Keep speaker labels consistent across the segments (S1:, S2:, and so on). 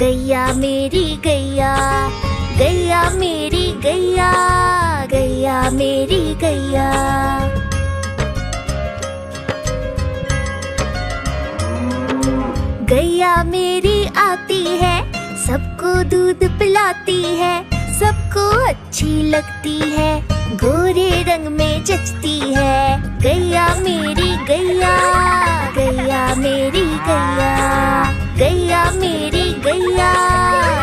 S1: गैया मेरी गैया, गैया मेरी गैया, गैया मेरी गैया। गैया मेरी आती है, सबको दूध पिलाती है, सबको अच्छी लगती है, गोरे रंग में जचती है। गैया मेरी गैया, गैया मेरी गैया, गैया मेरी गैया,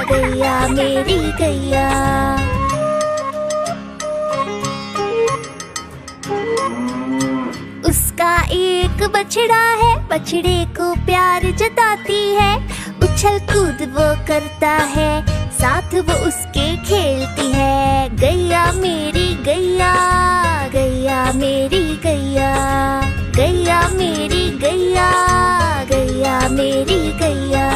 S1: गैया मेरी गैया। उसका एक बछड़ा है, बछड़े को प्यार जताती है, उछल कूद वो करता है, साथ वो उसके खेलती है। गैया मेरी गैया, गैया मेरी गैया, गैया मेरी गैया, गैया मेरी गैया।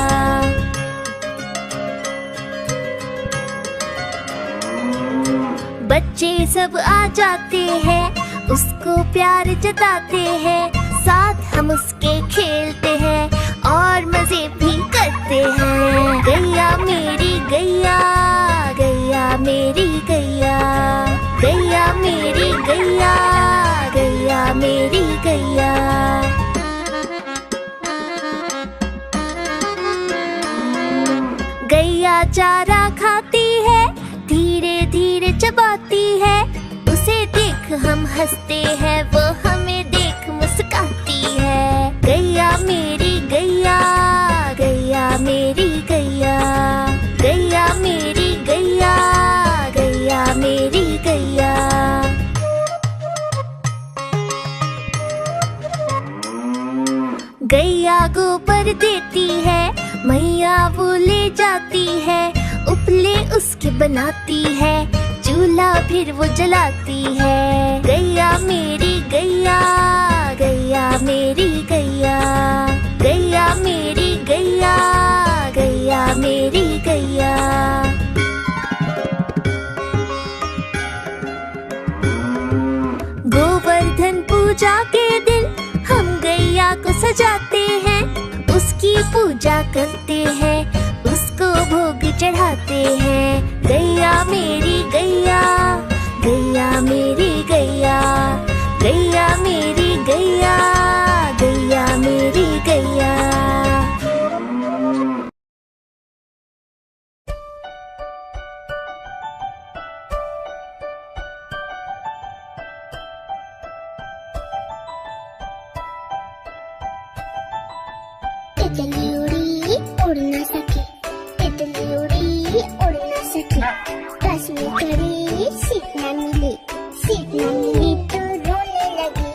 S1: बच्चे सब आ जाते हैं, उसको प्यार जताते हैं, साथ हम उसके खेलते हैं और मजे भी करते हैं। गैया मेरी गैया, गैया मेरी गैया, गैया मेरी गैया, गैया मेरी गैया। गैया चारा खाती है, धीरे धीरे चबाती है, उसे देख हम हंसते हैं, वो हमें देख मुस्काती है। गैया मेरी गैया, गैया मेरी गैया, गैया मेरी गैया, गैया मेरी गैया। गैया गोबर देती है, मैया वो ले जाती है, उपले उसके बनाती है, चूल्हा फिर वो जलाती है। गैया मेरी गैया, गैया मेरी गैया, गैया मेरी गैया, गैया मेरी गैया। गोवर्धन पूजा के दिन हम गैया को सजाते हैं, उसकी पूजा करते हैं, उसको भोग चढ़ाते हैं। गैया मेरी गैया, गैया मेरी गैया, गैया मेरी गैया, गैया मेरी गैया।
S2: तितली उड़ी उड़ न सकी, तितली उड़ी उड़ न सकी, बस में चढ़ी सीट न मिली, सीट न मिली तो रोने लगी,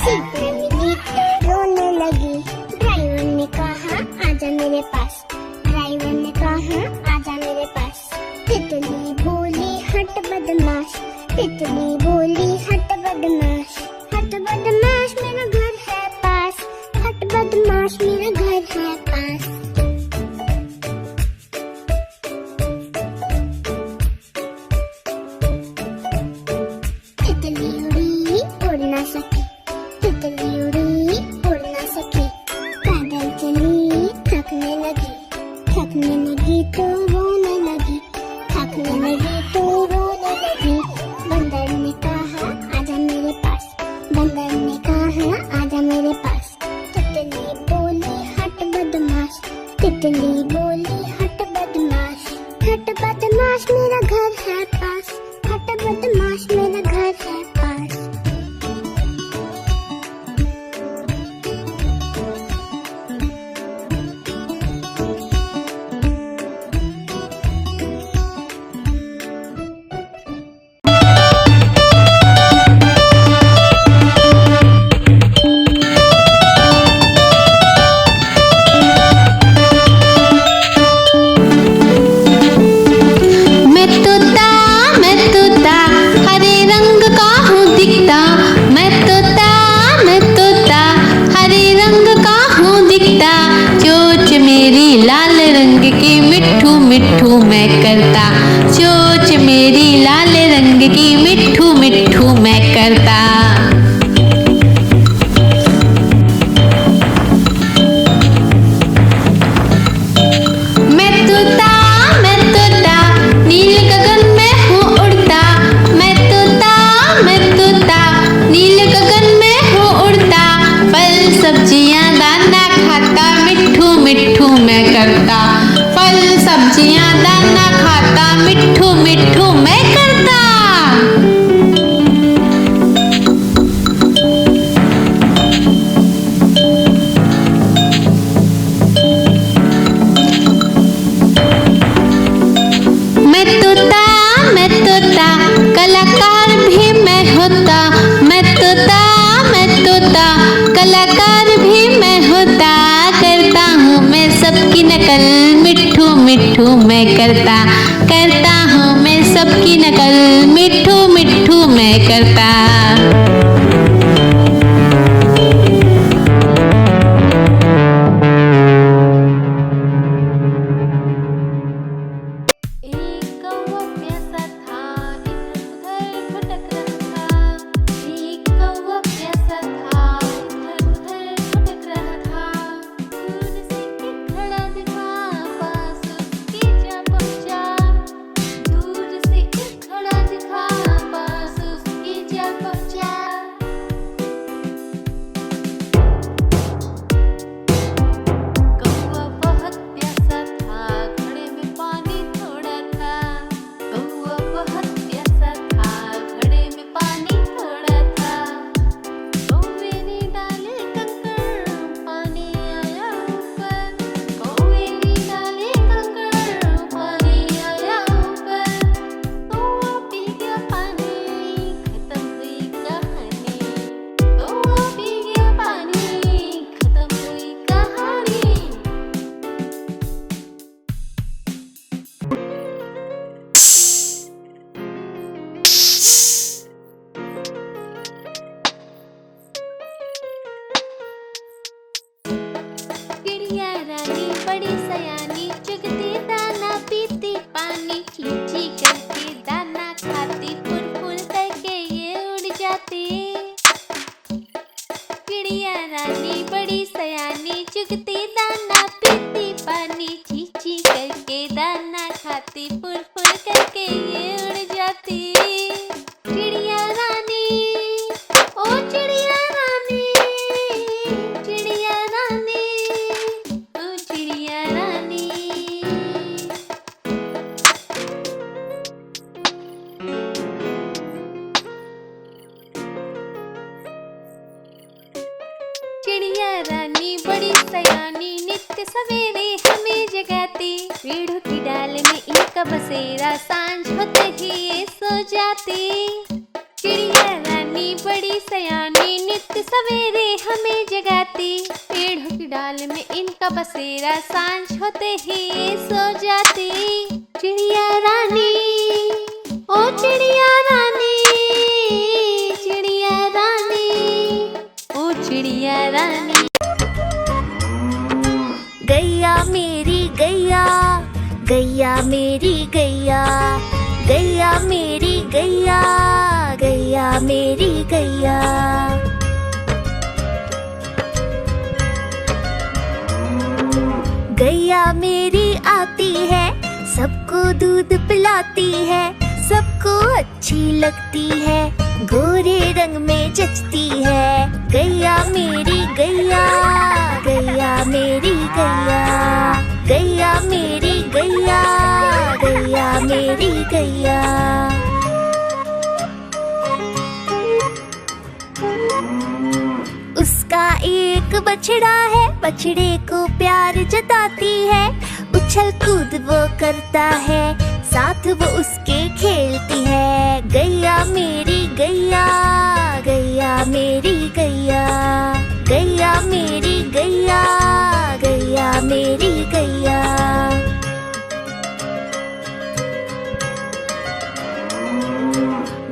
S2: सीट न मिली तो रोने लगी। ड्राइवर ने कहा आजा मेरे पास, ड्राइवर ने कहा आजा मेरे पास। तितली बोली हट बदमाश, तितली बोली हट बदमाश, हट बदमाश मेरा घर है पास, हट बदमाश मेरा घर है पास। तितली उड़ी उड़ न सकी, तितली उड़ी उड़ न सकी, पैदल चली थकने लगी, थकने लगी तो रोने लगी, थकने लगी तो रोने लगी। बंदर ने कहा आजा मेरे पास, बंदर ने कहा आजा मेरे पास। तितली बोली हट बदमाश, तितली बोली हट बदमाश, हट बदमाश मेरा घर है पास, हट बदमाश मेरा घर है पास।
S3: बच्चियां दाना खाता, मिट्ठू मिट्ठू मैं करता। मैं तोता कलाकार भी मैं होता। मैं तोता कलाकार भी मैं होता। करता हूँ मैं सबकी नकल, मिट्ठू मिट्ठू मैं करता। करता हूँ मैं सबकी नकल, मिट्ठू मिट्ठू मैं करता। बड़ी सयानी चुगती दाना पीती पानी, चींची करके दाना खाती, फुल फुल करके ये उड़ जाती। चिड़िया रानी बड़ी सयानी चुगती दाना पीती पानी, चींची करके दाना खाती, फुल फुल करके ये उड़ जाती। चिड़िया रानी ओ चिड़िया रानी, चिड़िया रानी ओ चिड़िया रानी। चिड़िया रानी बड़ी सयानी नित्य सवेरे हमें जगाती, पेड़ों की डाल में इनका बसेरा, सांझ होते ही ये सो जाती। चिड़िया रानी बड़ी सयानी नित्य सवेरे हमें जगाती, पेड़ों की डाल में इनका बसेरा, सांझ होते ही ये सो जाती। चिड़िया रानी ओ चिड़िया रानी, चिड़िया रानी ओ चिड़िया रानी।
S1: गैया मेरी गैया, गैया मेरी गैया, गैया मेरी गैया, गैया मेरी गैया। गैया मेरी आती है, सबको दूध पिलाती है, सबको अच्छी लगती है, गोरे रंग में जचती है। गैया मेरी गैया, गैया मेरी गैया, गैया मेरी गैया, गैया मेरी गैया। उसका एक बछड़ा है, बछड़े को प्यार जताती है, उछल कूद वो करता है, साथ वो उसके खेलती है। गैया मेरी गैया, गैया मेरी गैया, गैया मेरी गैया, गैया मेरी गैया।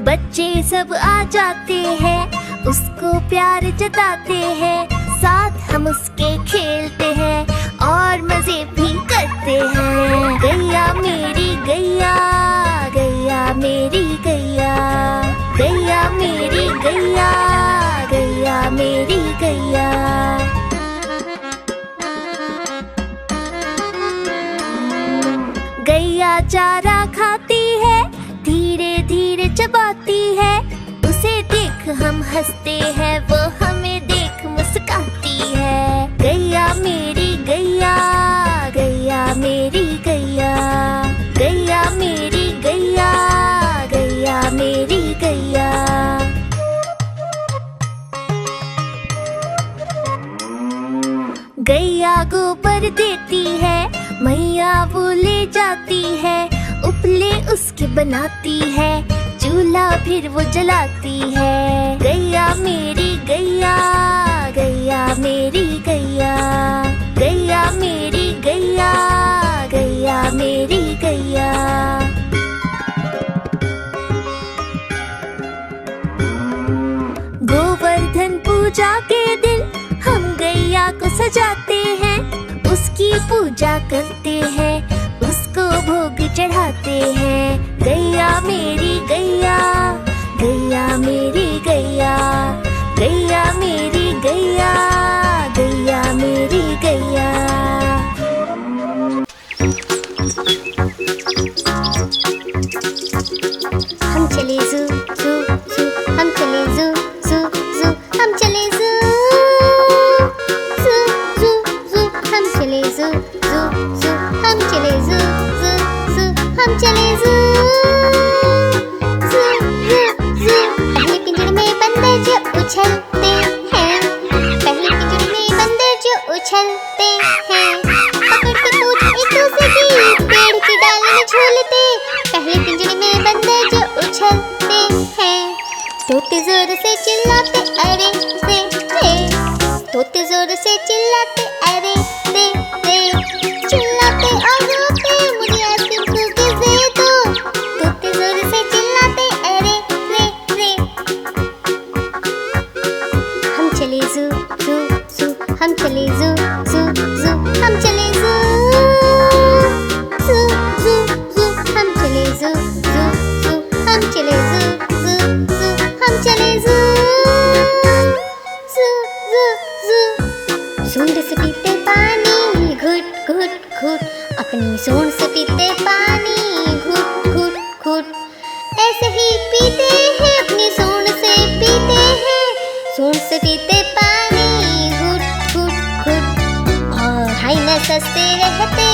S1: बच्चे सब आ जाते हैं, उसको प्यार जताते हैं, साथ हम उसके खेलते हैं और मजे भी करते हैं। गैया मेरी गैया, गैया मेरी गैया, गैया मेरी गैया, गैया मेरी गैया। गैया चारा खाती है, धीरे धीरे चबाती है, उसे देख हम हंसते हैं, वो हमें देख मुस्काती है। गैया मेरी गैया, गैया मेरी गैया। गैया गोबर देती है, मैया वो ले जाती है, उपले उसके बनाती है, चूल्हा फिर वो जलाती है। गैया मेरी गैया, गैया मेरी गैया, गैया मेरी गैया, गैया मेरी गैया। गोवर्धन पूजा के दिन हम गैया को सजाते हैं, उसकी पूजा करते हैं, उसको भोग चढ़ाते हैं। गैया मेरी गैया, गैया मेरी गैया, गैया मेरी गैया, गैया मेरी गैया।
S2: हम चले ज़ू ज़ू ज़ू, हम चले ज़ू ज़ू ज़ू, हम चले ज़ू ज़ू ज़ू ज़ू, हम चले ज़ू ज़ू ज़ू, हम चले ज़ू ज़ू ज़ू, हम चले ज़ू ज़ू ज़ू ज़ू। पहले पिंजरे में बंदर जो उछलते हैं, पहले पिंजरे में बंदर जो उछलते हैं, पकड़ के पूछ एक दूसरे की, पेड़ की डाल में झूलते। पहले पिंजरे में बंदर जो उछलते हैं, तोते जोर से चिल्लाते अरे रे रे, तोते जोर से चिल्लाते अरे रे रे, चिल्लाते और रोते मुझे आइसक्रीम कुकीज़ दे दो। तोते जोर से चिल्लाते अरे रे रे। हम चले ज़ू ज़ू ज़ू, हम चले ज़ू ज़ू ज़ू, हम चले ज़ू ज़ू ज़ू ज़ू, हम चले ज़ू ज़ू ज़ू, हम चले ज़ू ज़ू ज़ू, हम चले ज़ू ज़ू ज़ू ज़ू। सूंड से पीते पानी घुट घुट घुट, अपनी सूंड से पीते पानी घुट घुट घुट, ऐसे ही पीते हैं अपनी सूंड से पीते हैं, सूंड से पीते पानी घुट घुट घुट। और हाइनस हंसते रहते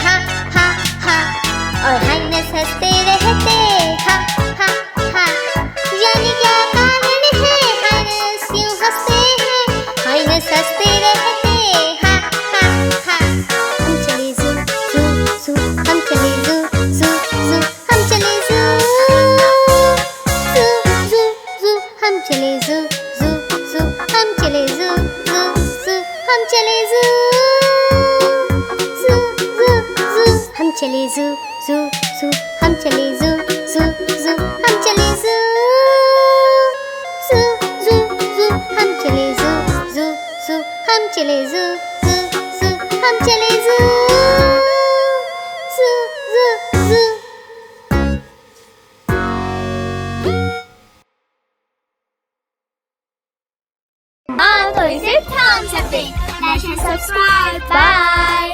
S2: हा हा हा, और हाइनस हंसते रहते हा हा हा। जाने क्या कारण है हाइनस क्यों हंसते हैं, हाइनस हंसते रहते हा हा हा। हम चले ज़ू ज़ू ज़ू, हम चले ज़ू ज़ू ज़ू, हम चले ज़ू ज़ू ज़ू ज़ू, हम चले ज़ू ज़ू ज़ू, हम चले ज़ू ज़ू ज़ू, हम चले ज़ू ज़ू ज़ू ज़ू, हम चले ज़ू ज़ू ज़ू, हम चले ज़ू ज़ू ज़ू, हम चले ज़ू ज़ू ज़ू ज़ू, हम चले ज़ू ज़ू ज़ू, हम चले ज़ू ज़ू ज़ू, हम चले ज़ू ज़ू ज़ू ज़ू।
S1: हाँ तो इसे थाम सकते। Subscribe. Bye.